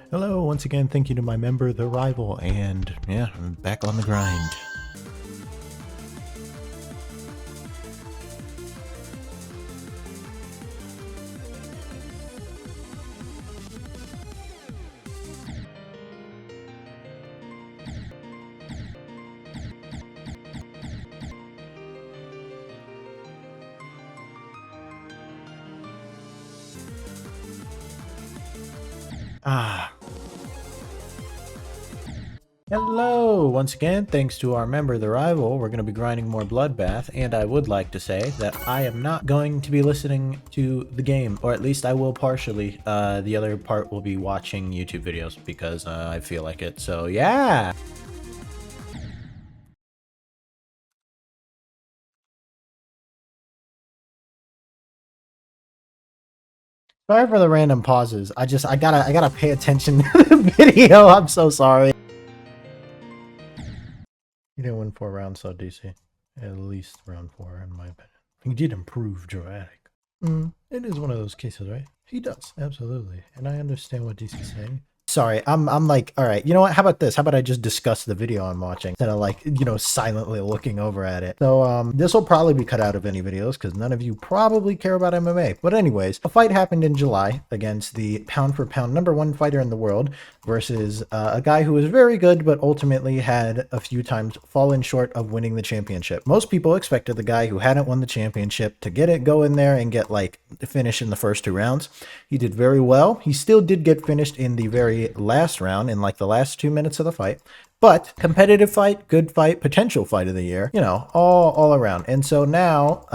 Hello, once again, thank you to my member, TheRival, and yeah, I'm back on the grind. Hello! Once again, thanks to our member, TheRival, we're going to be grinding more Bloodbath, and I would like to say that I am not going to be listening to the game, or at least I will partially. The other part will be watching YouTube videos, because I feel like it, so yeah! Sorry for the random pauses. I gotta pay attention to the video. I'm so sorry. You didn't win 4 rounds, so DC. At least round 4, in my opinion. He did improve dramatic. It is one of those cases, right? He does, absolutely. And I understand what DC's saying. Sorry, I'm like, all right, you know what? How about this? How about I just discuss the video I'm watching instead of like, silently looking over at it. So, this will probably be cut out of any videos because none of you probably care about MMA. But anyways, a fight happened in July against the pound for pound #1 fighter in the world versus a guy who was very good, but ultimately had a few times fallen short of winning the championship. Most people expected the guy who hadn't won the championship to go in there and get like the finish in the first 2 rounds. He did very well. He still did get finished in the very last round, in like the last 2 minutes of the fight. But competitive fight, good fight, potential fight of the year, all around. And so now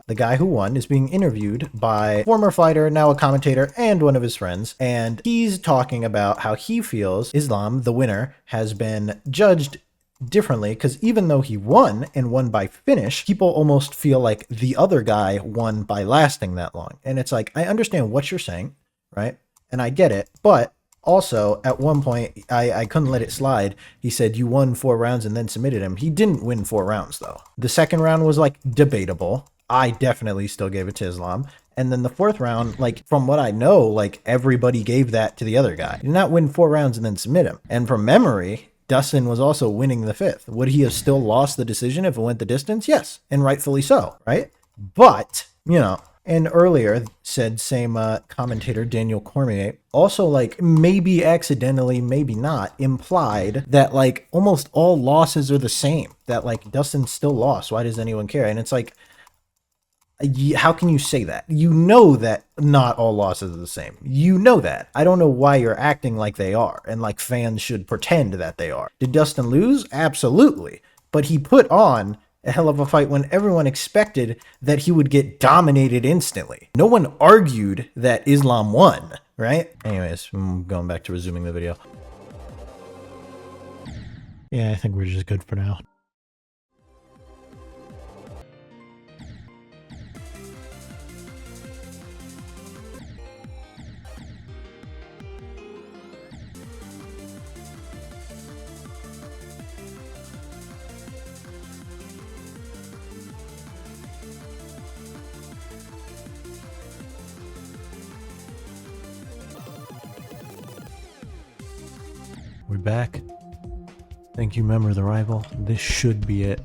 the guy who won is being interviewed by a former fighter, now a commentator, and one of his friends. And he's talking about how he feels Islam, the winner, has been judged differently because even though he won and won by finish, people almost feel like the other guy won by lasting that long. And it's like, I understand what you're saying, right? And I get it, but also, at one point, I couldn't let it slide. He said, you won 4 rounds and then submitted him. He didn't win 4 rounds, though. The second round was, like, debatable. I definitely still gave it to Islam. And then the 4th round, like, from what I know, like, everybody gave that to the other guy. He did not win 4 rounds and then submit him. And from memory, Dustin was also winning the 5th. Would he have still lost the decision if it went the distance? Yes, and rightfully so, right? But, and earlier said same commentator Daniel Cormier also like maybe accidentally, maybe not, implied that like almost all losses are the same, that like Dustin still lost, why does anyone care? And it's like, how can you say that? You know that not all losses are the same. You know that. I don't know why you're acting like they are and like fans should pretend that they are. Did Dustin lose? Absolutely. But he put on a hell of a fight when everyone expected that he would get dominated instantly. No one argued that Islam won, right? Anyways, I'm going back to resuming the video. Yeah, I think we're just good for now. We're back. Thank you, member of TheRival. This should be it.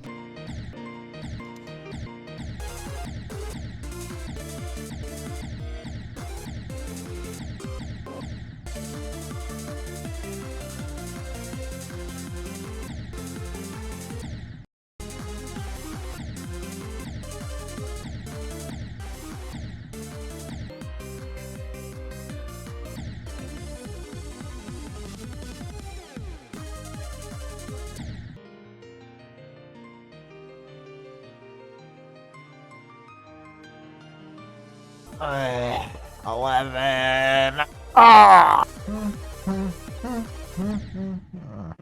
Uh, 11. Ah!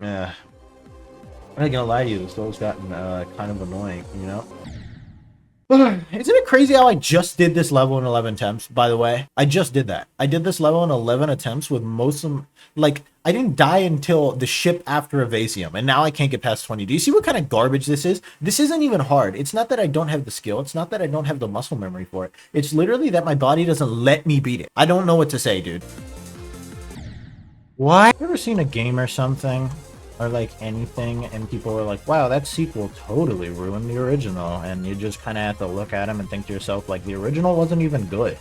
Yeah. I'm not gonna lie to you, this level's gotten kind of annoying, Isn't it crazy how I just did this level in 11 attempts, by the way? I just did that. I did this level in 11 attempts with most of them, like, I didn't die until the ship after Evasium, and now I can't get past 20. Do you see what kind of garbage this is? This isn't even hard. It's not that I don't have the skill. It's not that I don't have the muscle memory for it. It's literally that my body doesn't let me beat it. I don't know what to say, dude. What? You ever seen a game or something, or like anything, and people were like, wow, that sequel totally ruined the original, and you just kind of have to look at them and think to yourself, like, the original wasn't even good.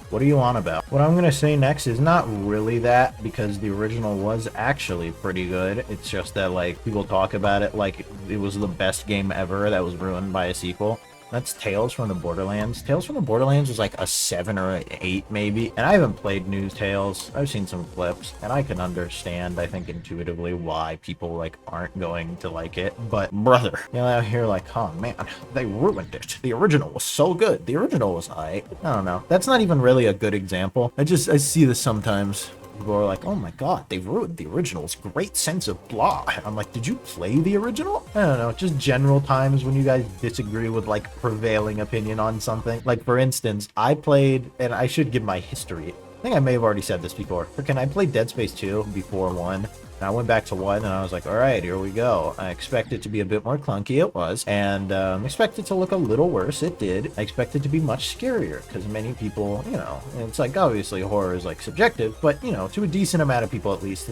What are you on about? What I'm gonna say next is not really that, because the original was actually pretty good. It's just that, like, people talk about it like it was the best game ever that was ruined by a sequel. That's Tales from the Borderlands. Tales from the Borderlands was like a 7 or an 8 maybe. And I haven't played new Tales. I've seen some clips and I can understand, I think intuitively, why people like aren't going to like it. But brother, you know, out here like, oh man, they ruined it. The original was so good. The original was I don't know. That's not even really a good example. I see this sometimes. People are like, oh my god, they ruined the original's great sense of blah. I'm like, did you play the original? I don't know, just general times when you guys disagree with like prevailing opinion on something. Like for instance, I played, and I should give my history. I think I may have already said this before. Freaking, I played Dead Space 2 before 1. And I went back to 1 and I was like, all right, here we go. I expect it to be a bit more clunky. It was. And expect it to look a little worse. It did. I expect it to be much scarier because many people, you know, it's like obviously horror is like subjective, but you know, to a decent amount of people at least,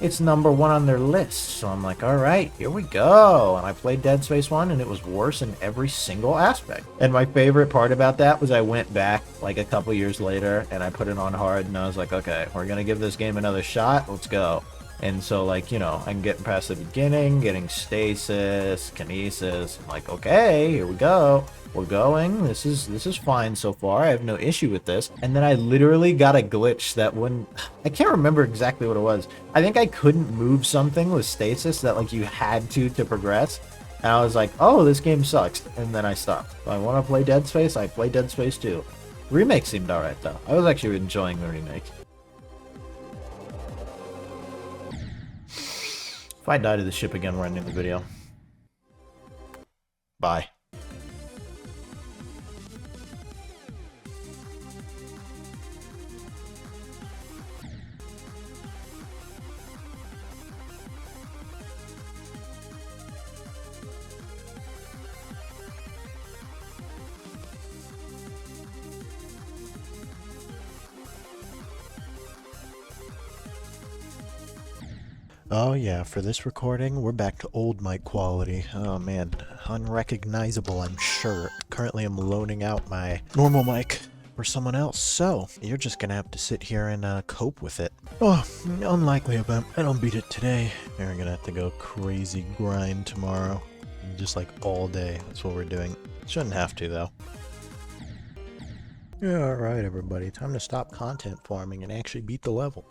it's number 1 on their list. So I'm like, all right, here we go. And I played Dead Space 1 and it was worse in every single aspect. And my favorite part about that was I went back like a couple years later and I put it on hard and I was like, okay, we're going to give this game another shot. Let's go. And so, like, you know, I'm getting past the beginning, getting stasis, kinesis. I'm like, okay, here we go. We're going. This is fine so far. I have no issue with this. And then I literally got a glitch that when I can't remember exactly what it was. I think I couldn't move something with stasis that like you had to progress. And I was like, oh, this game sucks. And then I stopped. If I want to play Dead Space, I play Dead Space 2. Remake seemed alright though. I was actually enjoying the remake. If I die to the ship again, we're ending the video. Bye. Oh yeah, for this recording, we're back to old mic quality. Oh man, unrecognizable, I'm sure. Currently I'm loaning out my normal mic for someone else, so you're just gonna have to sit here and cope with it. Oh, unlikely event. I don't beat it today. We're gonna have to go crazy grind tomorrow. Just like all day, that's what we're doing. Shouldn't have to though. Yeah, alright everybody, time to stop content farming and actually beat the level.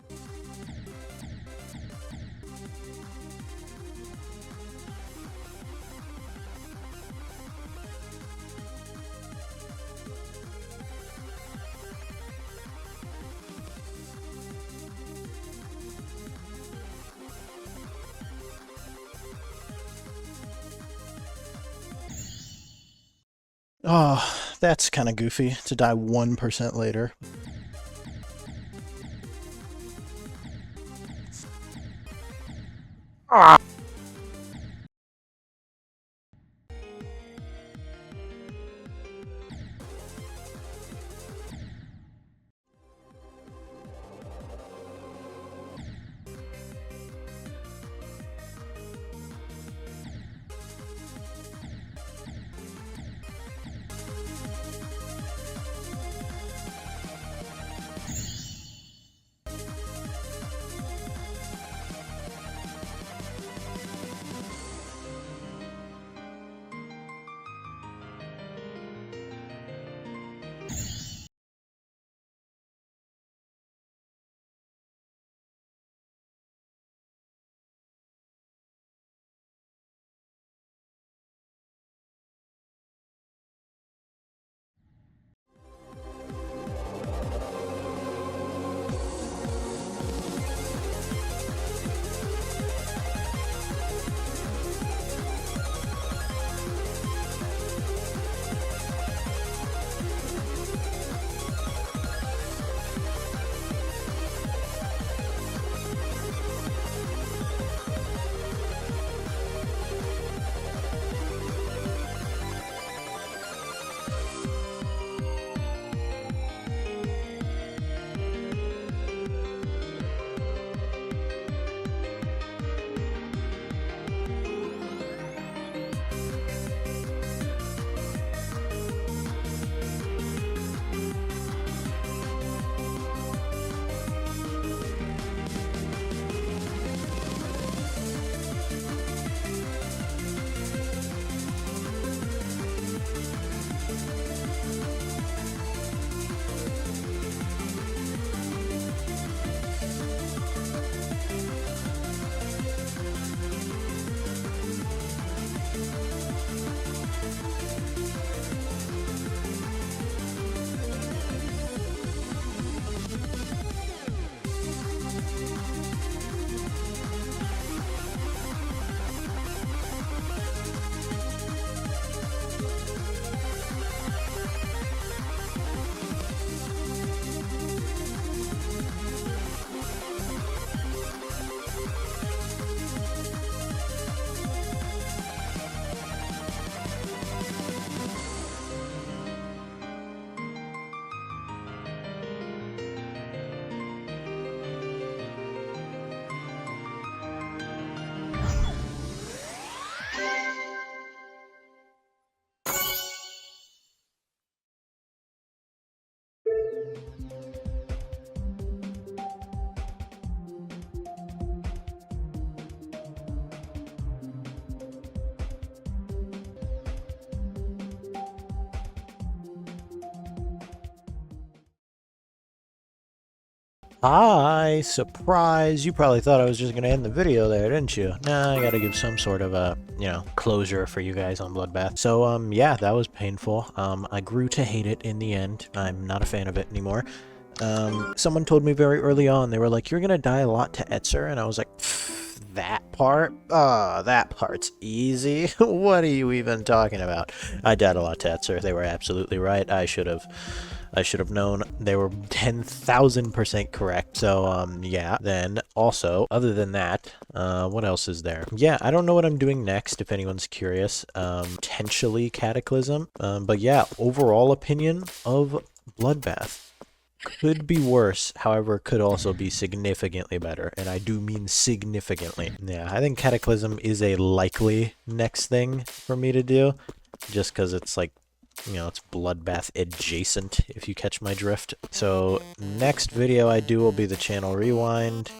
Oh, that's kind of goofy to die 1% later. Ah. Hi, surprise. You probably thought I was just going to end the video there, didn't you? Nah, I got to give some sort of a, closure for you guys on Bloodbath. So, yeah, that was painful. I grew to hate it in the end. I'm not a fan of it anymore. Someone told me very early on, they were like, you're going to die a lot to Etzer, and I was like, that part? That part's easy. What are you even talking about? I died a lot to Etzer. They were absolutely right. I should have known. They were 10,000% correct. So, yeah. Then, also, other than that, what else is there? Yeah, I don't know what I'm doing next, if anyone's curious. Potentially Cataclysm. But yeah, overall opinion of Bloodbath. Could be worse, however, could also be significantly better, and I do mean significantly. Yeah, I think Cataclysm is a likely next thing for me to do, just because it's like, it's Bloodbath adjacent, if you catch my drift. So, next video I do will be the channel rewind,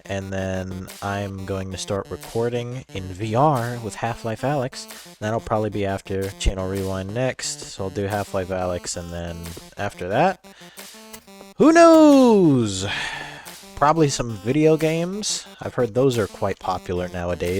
and then I'm going to start recording in VR with Half-Life Alyx. That'll probably be after channel rewind next, so I'll do Half-Life Alyx, and then after that, who knows? Probably some video games. I've heard those are quite popular nowadays.